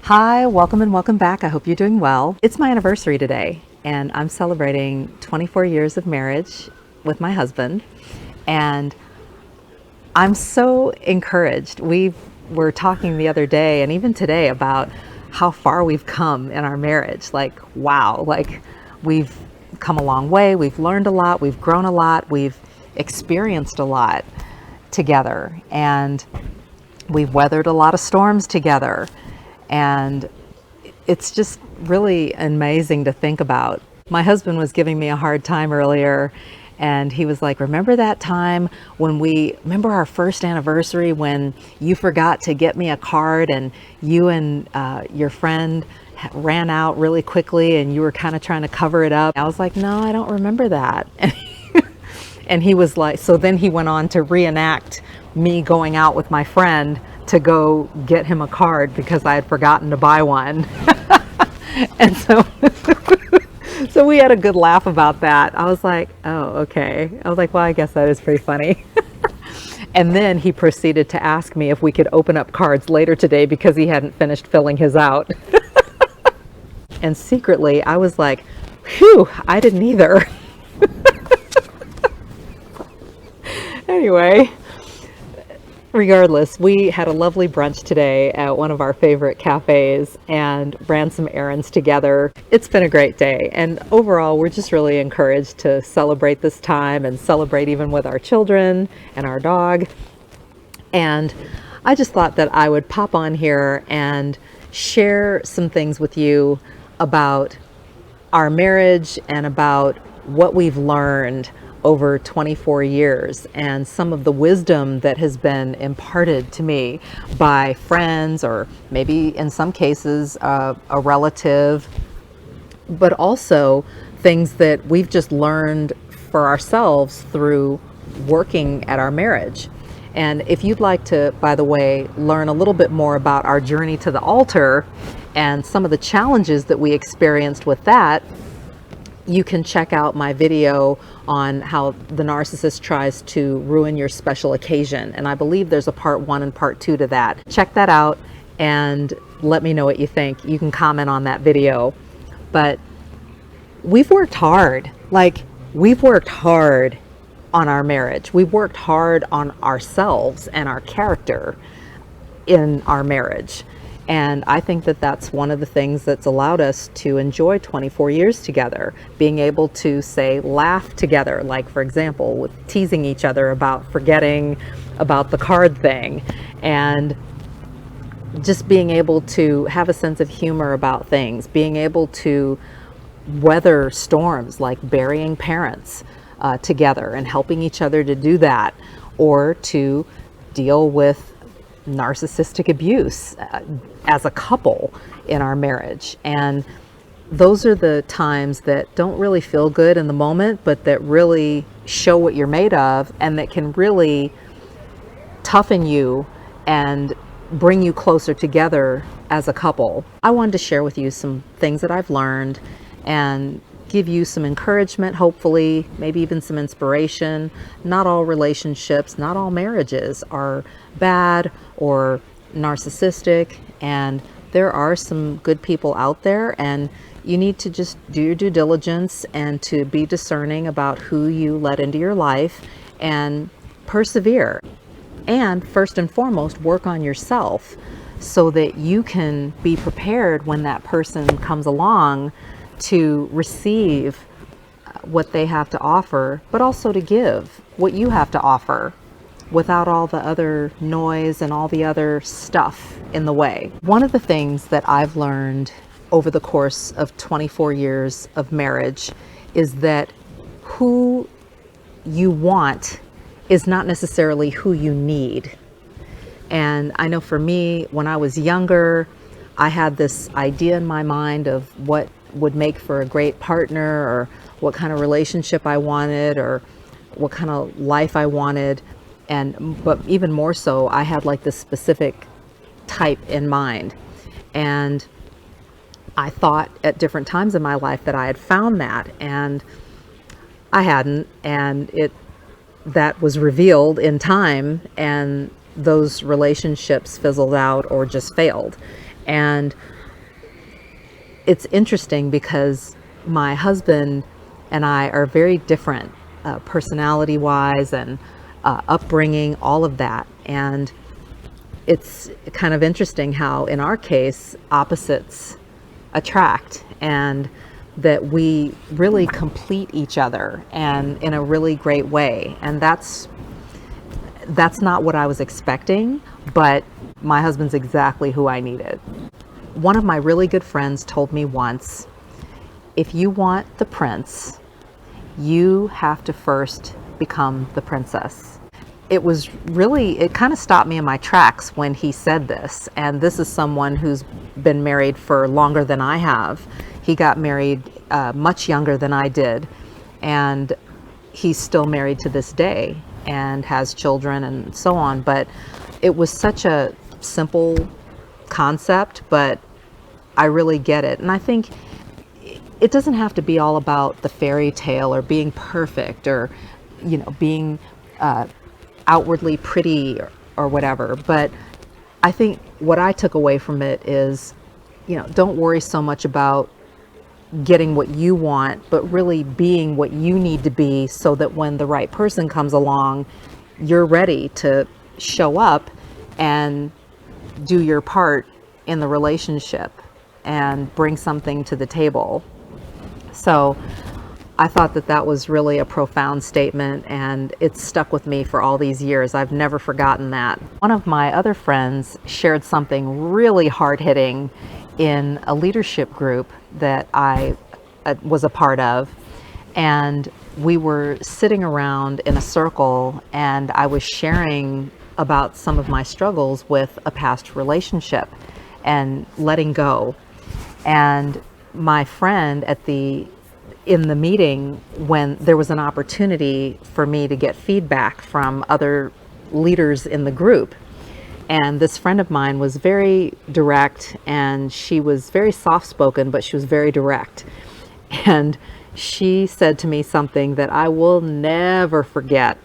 Hi, welcome and welcome back. I hope you're doing well. It's my anniversary today, and I'm celebrating 24 years of marriage with my husband, and I'm so encouraged. We were talking the other day and even today about how far we've come in our marriage. Like, wow, like we've come a long way, we've learned a lot, we've grown a lot, we've experienced a lot together, and we've weathered a lot of storms together. And it's just really amazing to think about. My husband was giving me a hard time earlier, and he was like, remember that time when remember our first anniversary when you forgot to get me a card and you and your friend ran out really quickly and you were kind of trying to cover it up. I was like, no, I don't remember that. And he was like, so then he went on to reenact me going out with my friend to go get him a card because I had forgotten to buy one. And so we had a good laugh about that. I was like, oh, okay. I was like, well, I guess that is pretty funny. And then he proceeded to ask me if we could open up cards later today because he hadn't finished filling his out. And secretly, I was like, phew, I didn't either. Anyway, regardless, we had a lovely brunch today at one of our favorite cafes and ran some errands together. It's been a great day, and overall we're just really encouraged to celebrate this time and celebrate even with our children and our dog. And I just thought that I would pop on here and share some things with you about our marriage and about what we've learned over 24 years and some of the wisdom that has been imparted to me by friends, or maybe in some cases a relative, but also things that we've just learned for ourselves through working at our marriage. And if you'd like to, by the way, learn a little bit more about our journey to the altar and some of the challenges that we experienced with that, you can check out my video on how the narcissist tries to ruin your special occasion. And I believe there's a part 1 and part 2 to that. Check that out and let me know what you think. You can comment on that video. But we've worked hard. Like, we've worked hard on our marriage. We've worked hard on ourselves and our character in our marriage. And I think that that's one of the things that's allowed us to enjoy 24 years together, being able to, say, laugh together, like, for example, with teasing each other about forgetting about the card thing, and just being able to have a sense of humor about things, being able to weather storms like burying parents together and helping each other to do that, or to deal with narcissistic abuse as a couple in our marriage. And those are the times that don't really feel good in the moment, but that really show what you're made of, and that can really toughen you and bring you closer together as a couple. I wanted to share with you some things that I've learned and give you some encouragement, hopefully, maybe even some inspiration. Not all relationships, not all marriages are bad or narcissistic, and there are some good people out there, and you need to just do your due diligence and to be discerning about who you let into your life and persevere. And first and foremost, work on yourself so that you can be prepared when that person comes along to receive what they have to offer, but also to give what you have to offer without all the other noise and all the other stuff in the way. One of the things that I've learned over the course of 24 years of marriage is that who you want is not necessarily who you need. And I know for me, when I was younger, I had this idea in my mind of what would make for a great partner, or what kind of relationship I wanted, or what kind of life I wanted. But even more so, I had like this specific type in mind. And I thought at different times in my life that I had found that, and I hadn't. And that was revealed in time, and those relationships fizzled out or just failed. And it's interesting because my husband and I are very different, personality wise and upbringing, all of that. And it's kind of interesting how in our case opposites attract, and that we really complete each other and in a really great way. And that's not what I was expecting, but my husband's exactly who I needed. One of my really good friends told me once, if you want the prince, you have to first become the princess. It kind of stopped me in my tracks when he said this. And this is someone who's been married for longer than I have. He got married much younger than I did. And he's still married to this day and has children and so on. But it was such a simple concept, but I really get it. And I think it doesn't have to be all about the fairy tale or being perfect or, being outwardly pretty or whatever. But I think what I took away from it is, don't worry so much about getting what you want, but really being what you need to be, so that when the right person comes along, you're ready to show up and do your part in the relationship and bring something to the table. So I thought that was really a profound statement, and it's stuck with me for all these years. I've never forgotten that. One of my other friends shared something really hard-hitting in a leadership group that I was a part of, and we were sitting around in a circle, and I was sharing about some of my struggles with a past relationship and letting go. And my friend in the meeting, when there was an opportunity for me to get feedback from other leaders in the group, and this friend of mine was very direct, and she was very soft-spoken, but she was very direct. And she said to me something that I will never forget.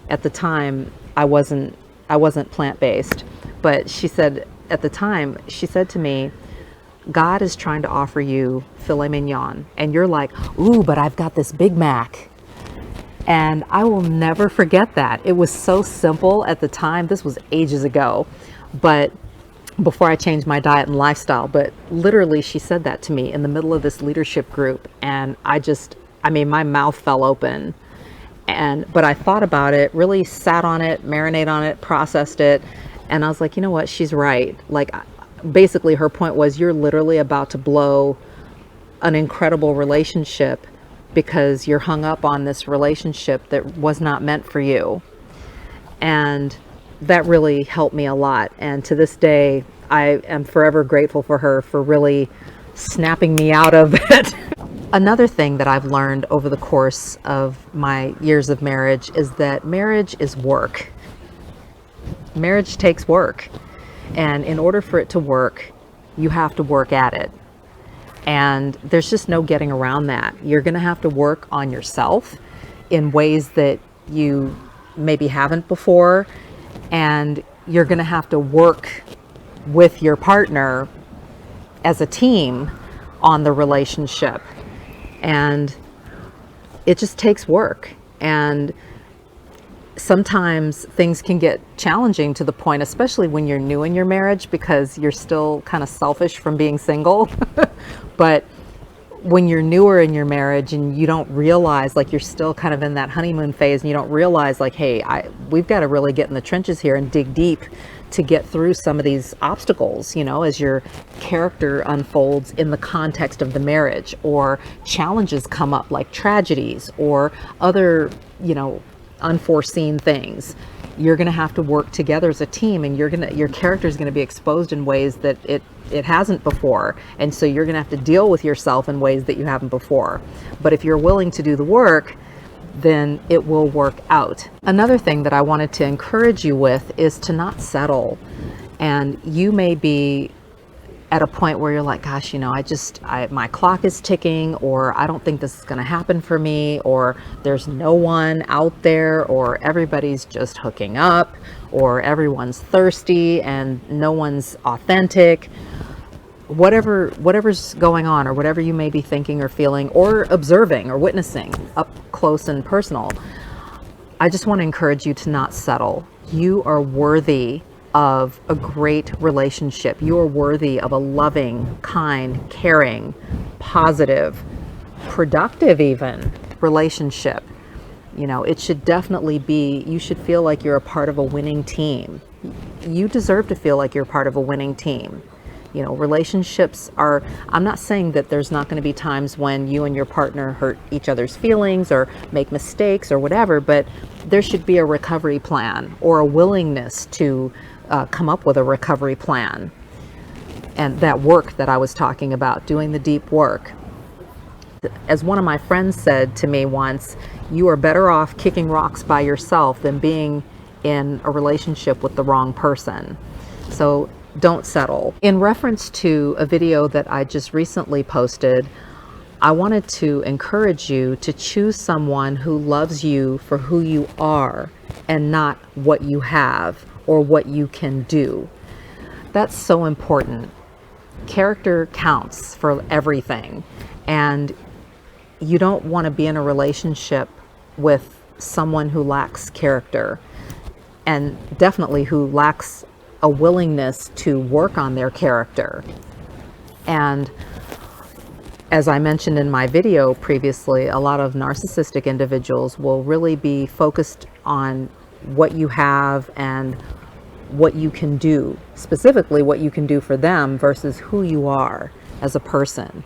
At the time, I wasn't plant-based, but she said to me, God is trying to offer you filet mignon. And you're like, ooh, but I've got this Big Mac. And I will never forget that. It was so simple at the time. This was ages ago, but before I changed my diet and lifestyle. But literally, she said that to me in the middle of this leadership group. And my mouth fell open. But I thought about it, really sat on it, marinated on it, processed it. And I was like, you know what? She's right. Like, basically her point was, you're literally about to blow an incredible relationship because you're hung up on this relationship that was not meant for you. And that really helped me a lot. And to this day, I am forever grateful for her for really snapping me out of it. Another thing that I've learned over the course of my years of marriage is that marriage is work. Marriage takes work. And in order for it to work, you have to work at it. And there's just no getting around that. You're going to have to work on yourself in ways that you maybe haven't before. And you're going to have to work with your partner as a team on the relationship. And it just takes work. And sometimes things can get challenging to the point, especially when you're new in your marriage, because you're still kind of selfish from being single. But when you're newer in your marriage and you don't realize, like, you're still kind of in that honeymoon phase, and you don't realize, like, hey, we've got to really get in the trenches here and dig deep to get through some of these obstacles, as your character unfolds in the context of the marriage, or challenges come up like tragedies or other, unforeseen things. You're going to have to work together as a team, and your character is going to be exposed in ways that it hasn't before. And so you're going to have to deal with yourself in ways that you haven't before. But if you're willing to do the work, then it will work out. Another thing that I wanted to encourage you with is to not settle. And you may be at a point where you're like, gosh, my clock is ticking, or I don't think this is going to happen for me, or there's no one out there, or everybody's just hooking up, or everyone's thirsty and no one's authentic. whatever's going on, or whatever you may be thinking or feeling or observing or witnessing up close and personal, I just want to encourage you to not settle. You are worthy of a great relationship. You are worthy of a loving, kind, caring, positive, productive even relationship. You know, it should definitely be, you should feel like you're a part of a winning team. You deserve to feel like you're part of a winning team. You know, relationships are, I'm not saying that there's not going to be times when you and your partner hurt each other's feelings or make mistakes or whatever, but there should be a recovery plan, or a willingness to come up with a recovery plan. And that work that I was talking about, doing the deep work. As one of my friends said to me once, you are better off kicking rocks by yourself than being in a relationship with the wrong person. So don't settle. In reference to a video that I just recently posted, I wanted to encourage you to choose someone who loves you for who you are and not what you have or what you can do. That's so important. Character counts for everything, and you don't want to be in a relationship with someone who lacks character, and definitely who lacks a willingness to work on their character. And as I mentioned in my video previously, a lot of narcissistic individuals will really be focused on what you have and what you can do, specifically what you can do for them versus who you are as a person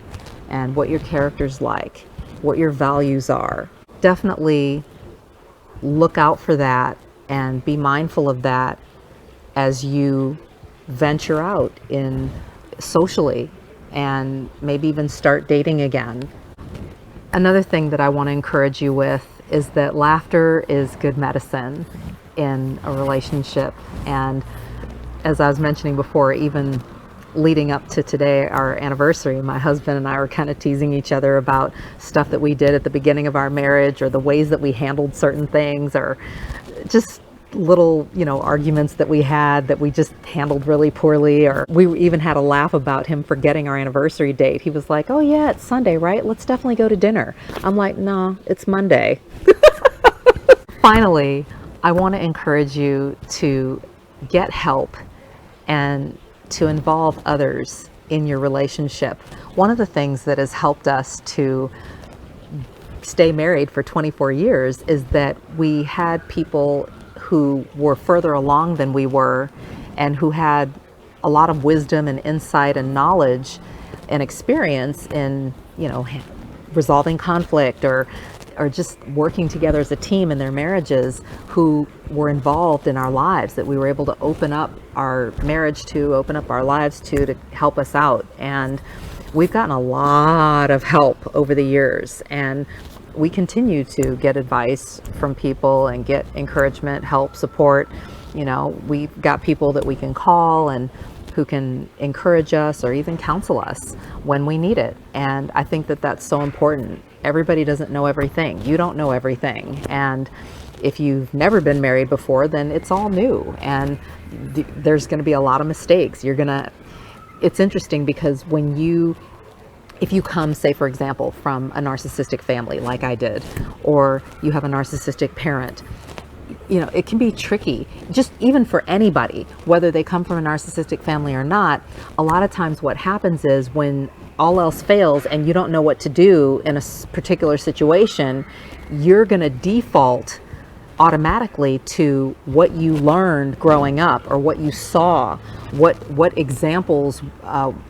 and what your character's like, what your values are. Definitely look out for that and be mindful of that as you venture out in socially and maybe even start dating again. Another thing that I want to encourage you with is that laughter is good medicine in a relationship. And as I was mentioning before, even leading up to today, our anniversary, my husband and I were kind of teasing each other about stuff that we did at the beginning of our marriage, or the ways that we handled certain things, or just little, arguments that we had that we just handled really poorly. Or we even had a laugh about him forgetting our anniversary date. He was like, "Oh yeah, it's Sunday, right? Let's definitely go to dinner." I'm like, "No, it's Monday." Finally, I want to encourage you to get help and to involve others in your relationship. One of the things that has helped us to stay married for 24 years is that we had people who were further along than we were, and who had a lot of wisdom and insight and knowledge and experience in, resolving conflict or just working together as a team in their marriages, who were involved in our lives, that we were able to open up our marriage to, open up our lives to help us out. And we've gotten a lot of help over the years, and we continue to get advice from people and get encouragement, help, support. We've got people that we can call and who can encourage us or even counsel us when we need it. And I think that that's so important. Everybody doesn't know everything. You don't know everything. And if you've never been married before, then it's all new. And there's going to be a lot of mistakes. It's interesting because if you come, say, for example, from a narcissistic family like I did, or you have a narcissistic parent, it can be tricky, just even for anybody, whether they come from a narcissistic family or not. A lot of times what happens is, when all else fails and you don't know what to do in a particular situation, you're going to default automatically to what you learned growing up, or what you saw, what examples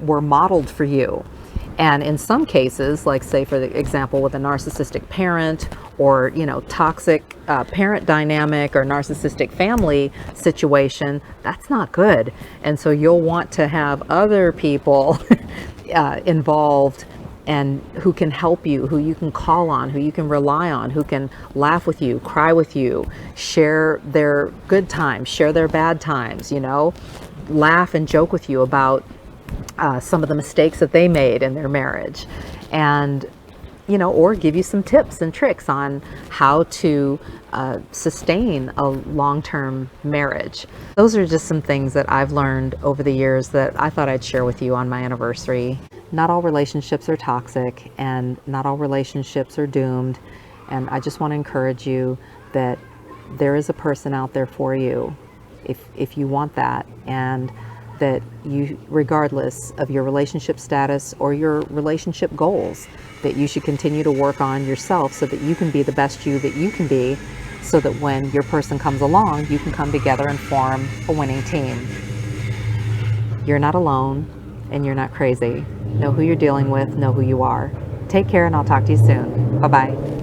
were modeled for you. And in some cases, like say for the example with a narcissistic parent, or toxic parent dynamic, or narcissistic family situation, that's not good. And so you'll want to have other people involved, and who can help you, who you can call on, who you can rely on, who can laugh with you, cry with you, share their good times, share their bad times, laugh and joke with you about some of the mistakes that they made in their marriage. And or give you some tips and tricks on how to sustain a long-term marriage. Those are just some things that I've learned over the years that I thought I'd share with you on my anniversary. Not all relationships are toxic, and not all relationships are doomed. And I just want to encourage you that there is a person out there for you if you want that, and that you, regardless of your relationship status or your relationship goals, that you should continue to work on yourself so that you can be the best you that you can be, so that when your person comes along, you can come together and form a winning team. You're not alone, and you're not crazy. Know who you're dealing with, know who you are. Take care, and I'll talk to you soon. Bye-bye.